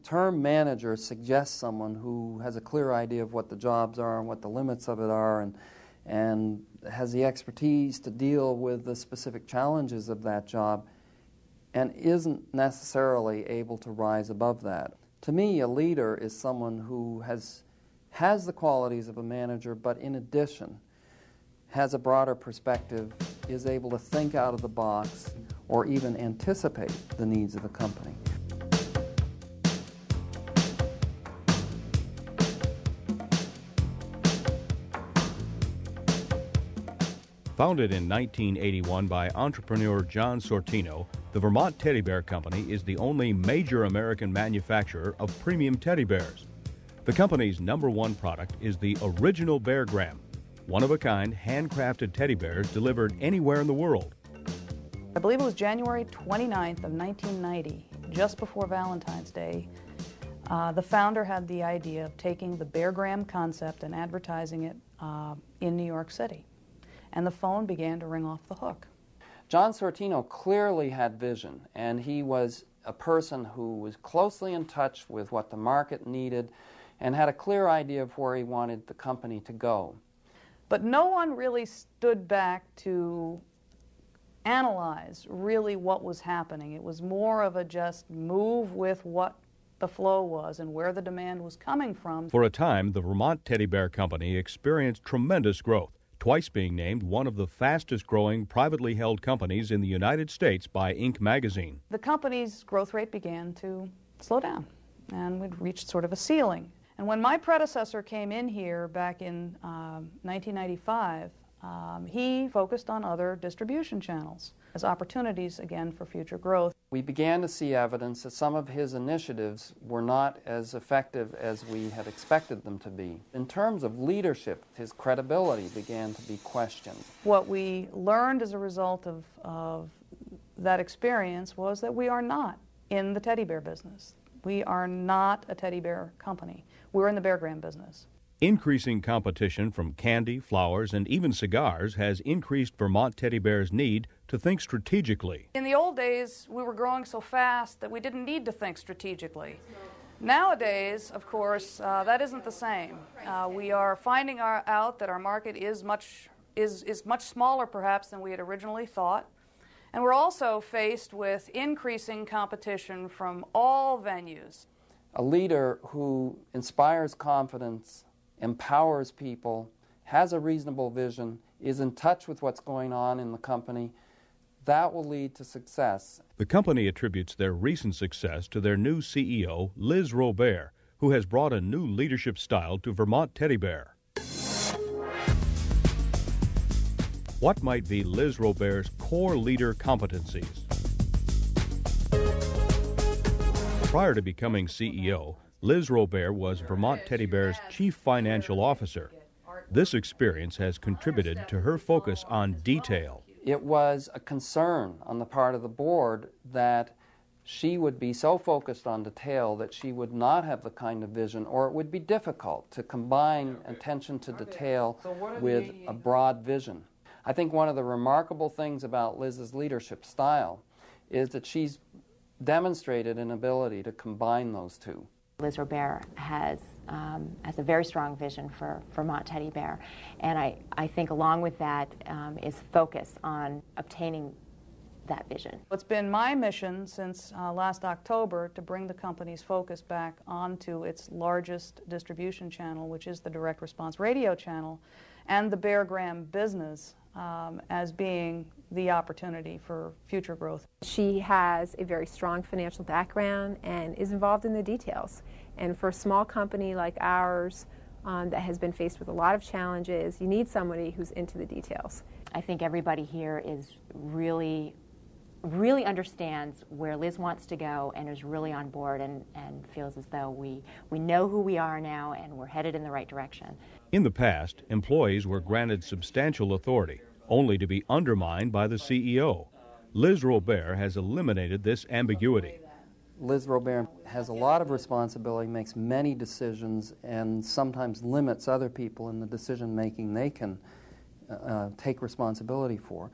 term manager suggests someone who has a clear idea of what the jobs are and what the limits of it are, and has the expertise to deal with the specific challenges of that job, and isn't necessarily able to rise above that. To me, a leader is someone who has the qualities of a manager, but in addition has a broader perspective, is able to think out of the box, or even anticipate the needs of the company. Founded in 1981 by entrepreneur John Sortino, the Vermont Teddy Bear Company is the only major American manufacturer of premium teddy bears. The company's #1 product is the original Bear Graham, one-of-a-kind handcrafted teddy bears delivered anywhere in the world. I believe it was January 29th of 1990, just before Valentine's Day. The founder had the idea of taking the Bear Graham concept and advertising it in New York City. And the phone began to ring off the hook. John Sortino clearly had vision, and he was a person who was closely in touch with what the market needed and had a clear idea of where he wanted the company to go. But no one really stood back to analyze really what was happening. It was more of a just move with what the flow was and where the demand was coming from. For a time, the Vermont Teddy Bear Company experienced tremendous growth, twice being named one of the fastest-growing privately held companies in the United States by Inc. magazine. The company's growth rate began to slow down, and we'd reached sort of a ceiling. And when my predecessor came in here back in 1995, he focused on other distribution channels as opportunities, again, for future growth. We began to see evidence that some of his initiatives were not as effective as we had expected them to be. In terms of leadership, his credibility began to be questioned. What we learned as a result of that experience was that we are not in the teddy bear business. We are not a teddy bear company. We're in the Bear Graham business. Increasing competition from candy, flowers, and even cigars has increased Vermont Teddy Bear's need to think strategically. In the old days, we were growing so fast that we didn't need to think strategically. Nowadays, of course, that isn't the same. We are finding out that our market is much smaller, perhaps, than we had originally thought. And we're also faced with increasing competition from all venues. A leader who inspires confidence, empowers people, has a reasonable vision, is in touch with what's going on in the company, that will lead to success. The company attributes their recent success to their new CEO, Liz Robert, who has brought a new leadership style to Vermont Teddy Bear. What might be Liz Robert's core leader competencies? Prior to becoming CEO, Liz Robert was Vermont Teddy Bear's chief financial officer. This experience has contributed to her focus on detail. It was a concern on the part of the board that she would be so focused on detail that she would not have the kind of vision, or it would be difficult to combine attention to detail with a broad vision. I think one of the remarkable things about Liz's leadership style is that she's demonstrated an ability to combine those two. Liz Robert has a very strong vision for Vermont Teddy Bear, and I think along with that is focus on obtaining that vision. It's been my mission since last October to bring the company's focus back onto its largest distribution channel, which is the direct response radio channel, and the Bear Graham business as being the opportunity for future growth. She has a very strong financial background and is involved in the details. And for a small company like ours that has been faced with a lot of challenges, you need somebody who's into the details. I think everybody here is really understands where Liz wants to go and is really on board and feels as though we know who we are now and we're headed in the right direction. In the past, employees were granted substantial authority, only to be undermined by the CEO. Liz Robert has eliminated this ambiguity. Liz Robert has a lot of responsibility, makes many decisions, and sometimes limits other people in the decision-making they can take responsibility for.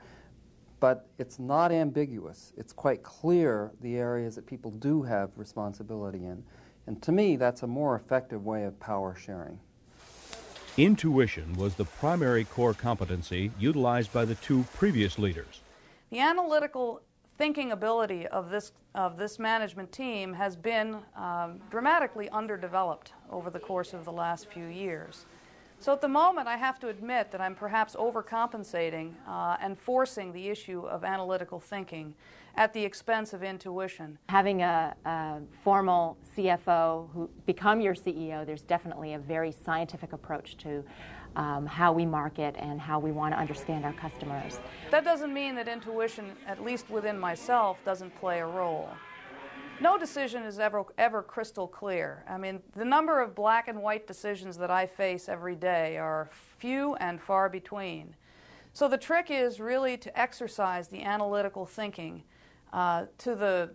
But it's not ambiguous. It's quite clear the areas that people do have responsibility in. And to me, that's a more effective way of power sharing. Intuition was the primary core competency utilized by the two previous leaders. The analytical thinking ability of this management team has been dramatically underdeveloped over the course of the last few years. So at the moment, I have to admit that I'm perhaps overcompensating and forcing the issue of analytical thinking at the expense of intuition. Having a formal CFO who become your CEO, there's definitely a very scientific approach to how we market and how we want to understand our customers. That doesn't mean that intuition, at least within myself, doesn't play a role. No decision is ever crystal clear. I mean, the number of black and white decisions that I face every day are few and far between. So the trick is really to exercise the analytical thinking to the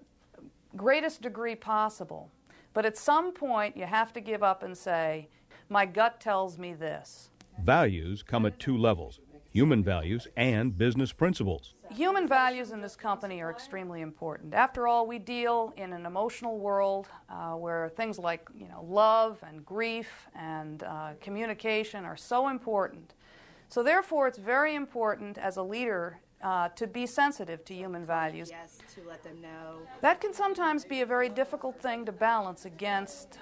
greatest degree possible. But at some point, you have to give up and say, my gut tells me this. Values come at two levels: human values and business principles. Human values in this company are extremely important. After all, we deal in an emotional world where things like love and grief and communication are so important. So therefore, it's very important as a leader to be sensitive to human values. Yes, to let them know. That can sometimes be a very difficult thing to balance against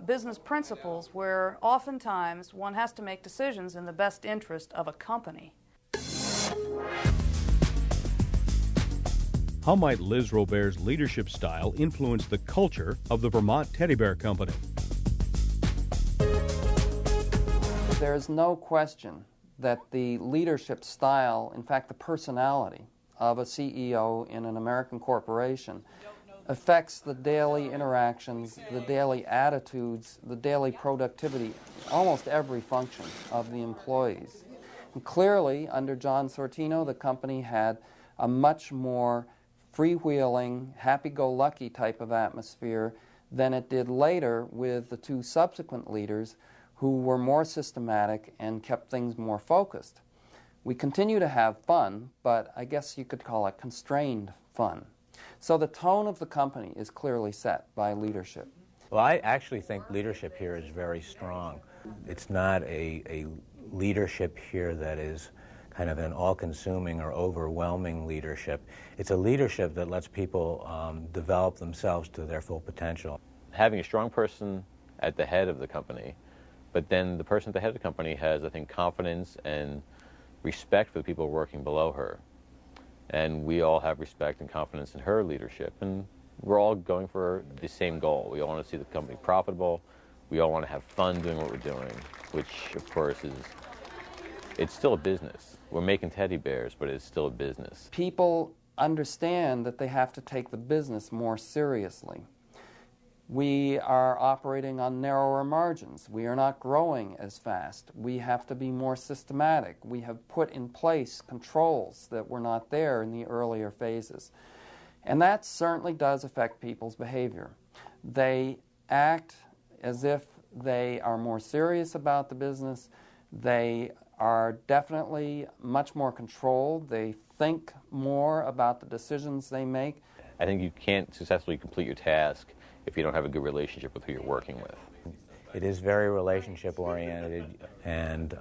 business principles, where oftentimes one has to make decisions in the best interest of a company. How might Liz Robert's leadership style influence the culture of the Vermont Teddy Bear Company? There's no question that the leadership style, in fact the personality of a CEO in an American corporation, affects the daily interactions, the daily attitudes, the daily productivity, almost every function of the employees. And clearly, under John Sortino, the company had a much more freewheeling, happy-go-lucky type of atmosphere than it did later with the two subsequent leaders who were more systematic and kept things more focused. We continue to have fun, but I guess you could call it constrained fun. So the tone of the company is clearly set by leadership. Well, I actually think leadership here is very strong. It's not a leadership here that is kind of an all-consuming or overwhelming leadership. It's a leadership that lets people develop themselves to their full potential. Having a strong person at the head of the company, but then the person at the head of the company has, I think, confidence and respect for the people working below her. And we all have respect and confidence in her leadership, and we're all going for the same goal. We all want to see the company profitable. We all want to have fun doing what we're doing, which, of course, it's still a business. We're making teddy bears, but it's still a business. People understand that they have to take the business more seriously. We are operating on narrower margins. We are not growing as fast. We have to be more systematic. We have put in place controls that were not there in the earlier phases. And that certainly does affect people's behavior. They act as if they are more serious about the business. They are definitely much more controlled. They think more about the decisions they make. I think you can't successfully complete your task if you don't have a good relationship with who you're working with. It is very relationship-oriented, and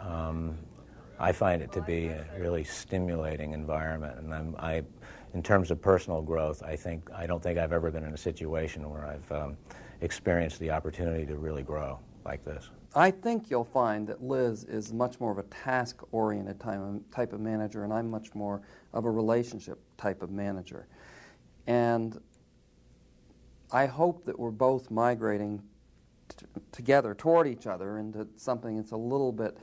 I find it to be a really stimulating environment. And in terms of personal growth, I don't think I've ever been in a situation where I've experienced the opportunity to really grow like this. I think you'll find that Liz is much more of a task-oriented type of manager, and I'm much more of a relationship type of manager. And I hope that we're both migrating together toward each other into something that's a little bit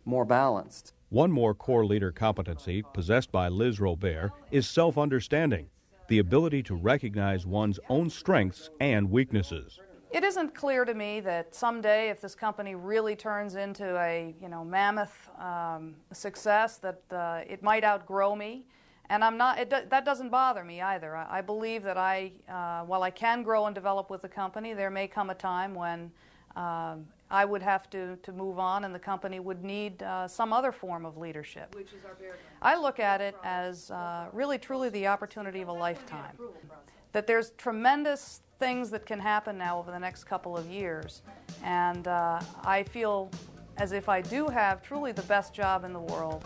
more balanced. One more core leader competency possessed by Liz Robert is self-understanding, the ability to recognize one's own strengths and weaknesses. It isn't clear to me that someday, if this company really turns into a mammoth success, that it might outgrow me. And I'm not. That doesn't bother me either. I believe that while I can grow and develop with the company, there may come a time when I would have to move on, and the company would need some other form of leadership. Which is our bear. I look at it as really, truly the opportunity of a lifetime. That there's tremendous things that can happen now over the next couple of years. And I feel as if I do have truly the best job in the world.